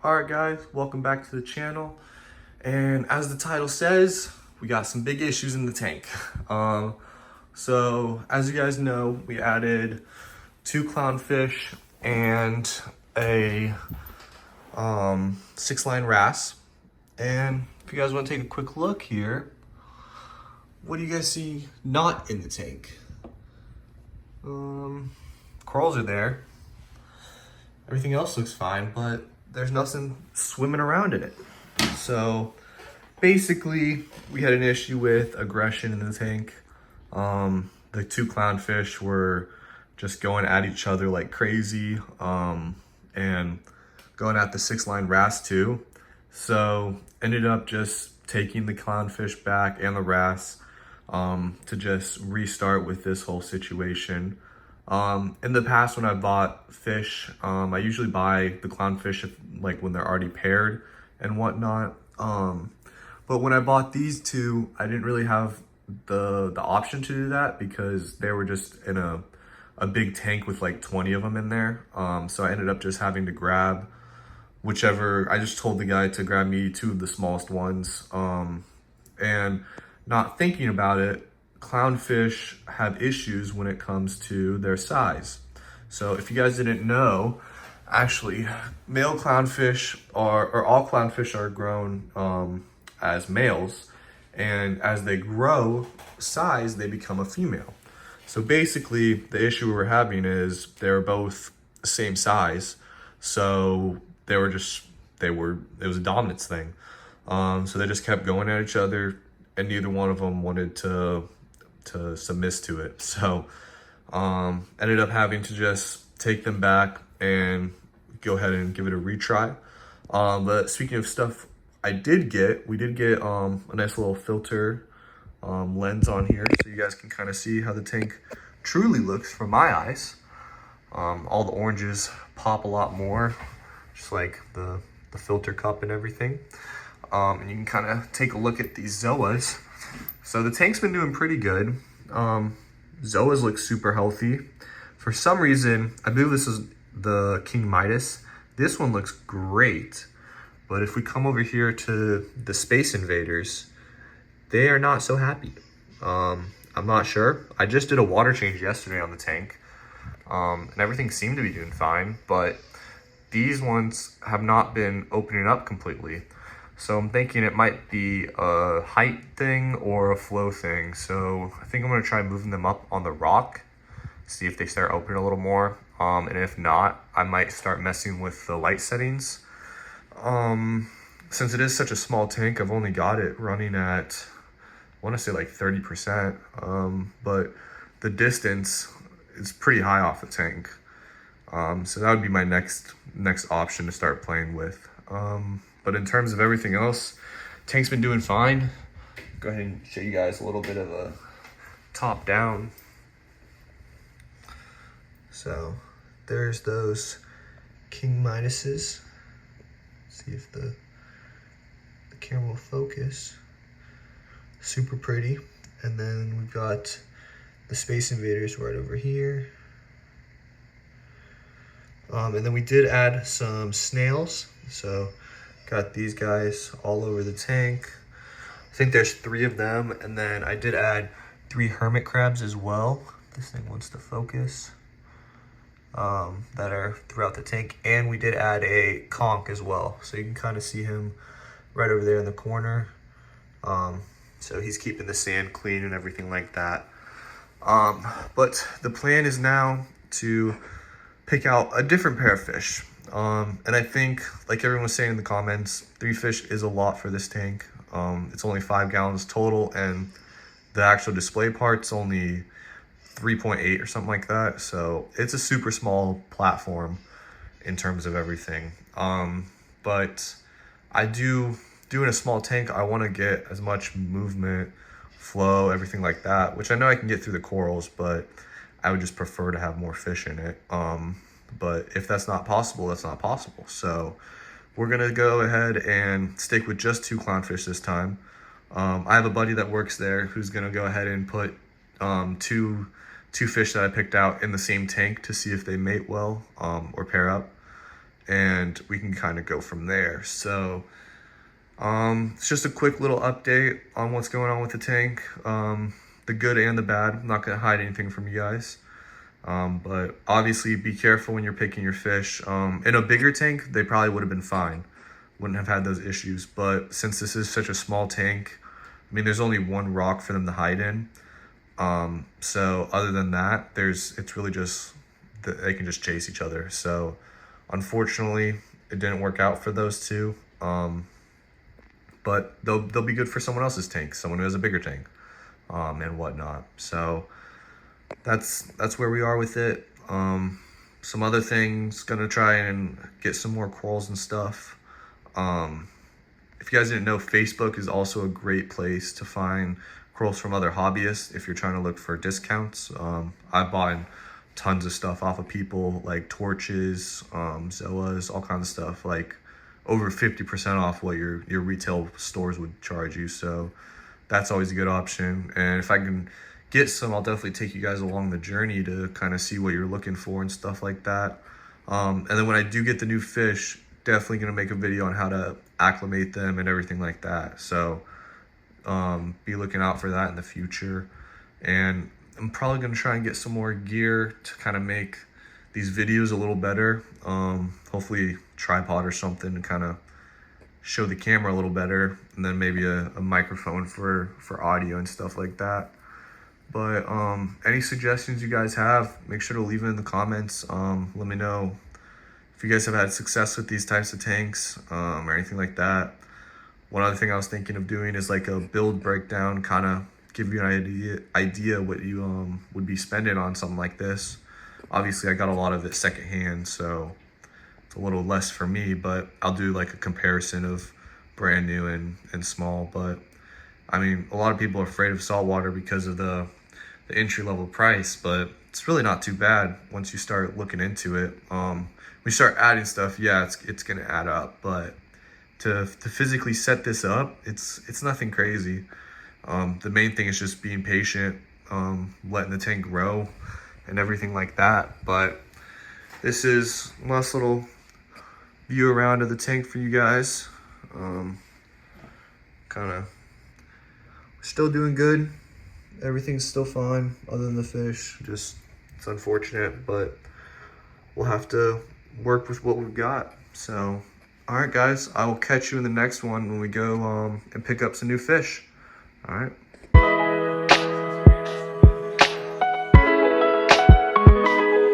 Alright guys, welcome back to the channel. And as the title says, we got some big issues in the tank. So as you guys know, we added 2 clownfish and a 6-line wrasse. And if you guys want to take a quick look here, what do you guys see not in the tank? Corals are there. Everything else looks fine, but there's nothing swimming around in it. So basically, we had an issue with aggression in the tank. The 2 clownfish were just going at each other like crazy, and going at the 6-line wrasse too. So ended up just taking the clownfish back and the wrasse to just restart with this whole situation. In the past, when I bought fish, I usually buy the clownfish like when they're already paired and whatnot. But when I bought these 2, I didn't really have the option to do that because they were just in a big tank with like 20 of them in there. So I ended up just having to grab whichever. I just told the guy to grab me 2 of the smallest ones. And not thinking about it, clownfish have issues when it comes to their size. So if you guys didn't know, actually male clownfish or all clownfish are grown as males, and as they grow size, they become a female. So basically the issue we were having is they're both the same size, so it was a dominance thing. So they just kept going at each other, and neither one of them wanted to submit to it. So ended up having to just take them back and go ahead and give it a retry. But speaking of stuff we did get a nice little filter lens on here, so you guys can kind of see how the tank truly looks from my eyes. All the oranges pop a lot more, just like the filter cup and everything. And you can kind of take a look at these zoas. So the tank's been doing pretty good. Zoas look super healthy. For some reason, I believe this is the King Midas. This one looks great. But if we come over here to the Space Invaders, they are not so happy. I'm not sure. I just did a water change yesterday on the tank. And everything seemed to be doing fine, but these ones have not been opening up completely. So I'm thinking it might be a height thing or a flow thing. So I think I'm gonna try moving them up on the rock, see if they start opening a little more. And if not, I might start messing with the light settings. Since it is such a small tank, I've only got it running at, I wanna say like 30%. But the distance is pretty high off the tank. So that would be my next option to start playing with. But in terms of everything else, tank's been doing fine. Go ahead and show you guys a little bit of a top down. So there's those King Midases. See if the camera will focus. Super pretty. And then we've got the Space Invaders right over here. And then we did add some snails. So got these guys all over the tank. I think there's 3 of them. And then I did add 3 hermit crabs as well. This thing wants to focus. That are throughout the tank. And we did add a conch as well. So you can kind of see him right over there in the corner. So he's keeping the sand clean and everything like that. But the plan is now to pick out a different pair of fish. And I think, like everyone was saying in the comments, 3 fish is a lot for this tank. It's only 5 gallons total, and the actual display part's only 3.8 or something like that. So it's a super small platform in terms of everything. But I in a small tank, I want to get as much movement, flow, everything like that, which I know I can get through the corals, but I would just prefer to have more fish in it. But if that's not possible, that's not possible. So we're gonna go ahead and stick with just 2 clownfish this time. I have a buddy that works there who's gonna go ahead and put two fish that I picked out in the same tank to see if they mate well or pair up. and we can kind of go from there. So it's just a quick little update on what's going on with the tank, the good and the bad. I'm not gonna hide anything from you guys. But obviously be careful when you're picking your fish. In a bigger tank, they probably would have been fine. Wouldn't have had those issues. But since this is such a small tank, I mean, there's only one rock for them to hide in. So other than that, it's really just, they can just chase each other. So unfortunately, it didn't work out for those two. But they'll be good for someone else's tank, someone who has a bigger tank, and whatnot. So that's where we are with it. Some other things, gonna try and get some more corals and stuff. If you guys didn't know, Facebook is also a great place to find corals from other hobbyists if you're trying to look for discounts. I've bought tons of stuff off of people, like torches, Zoas, all kinds of stuff, like over 50% off what your retail stores would charge you. So that's always a good option. And if I can get some, I'll definitely take you guys along the journey to kind of see what you're looking for and stuff like that. And then when I do get the new fish, definitely gonna make a video on how to acclimate them and everything like that. So be looking out for that in the future. And I'm probably gonna try and get some more gear to kind of make these videos a little better. Hopefully tripod or something to kind of show the camera a little better, and then maybe a microphone for audio and stuff like that. But any suggestions you guys have, make sure to leave it in the comments. Let me know if you guys have had success with these types of tanks, or anything like that. One other thing I was thinking of doing is like a build breakdown, kind of give you an idea what you would be spending on something like this. Obviously I got a lot of it secondhand, so it's a little less for me, but I'll do like a comparison of brand new and small. But I mean, a lot of people are afraid of saltwater because of the entry-level price, but it's really not too bad once you start looking into it. We start adding stuff, yeah, it's gonna add up, but to physically set this up, it's nothing crazy. The main thing is just being patient, letting the tank grow and everything like that. But this is a nice little view around of the tank for you guys. Kind of still doing good. Everything's still fine other than the fish. Just, it's unfortunate, but we'll have to work with what we've got. So, all right, guys, I will catch you in the next one when we go and pick up some new fish. All right.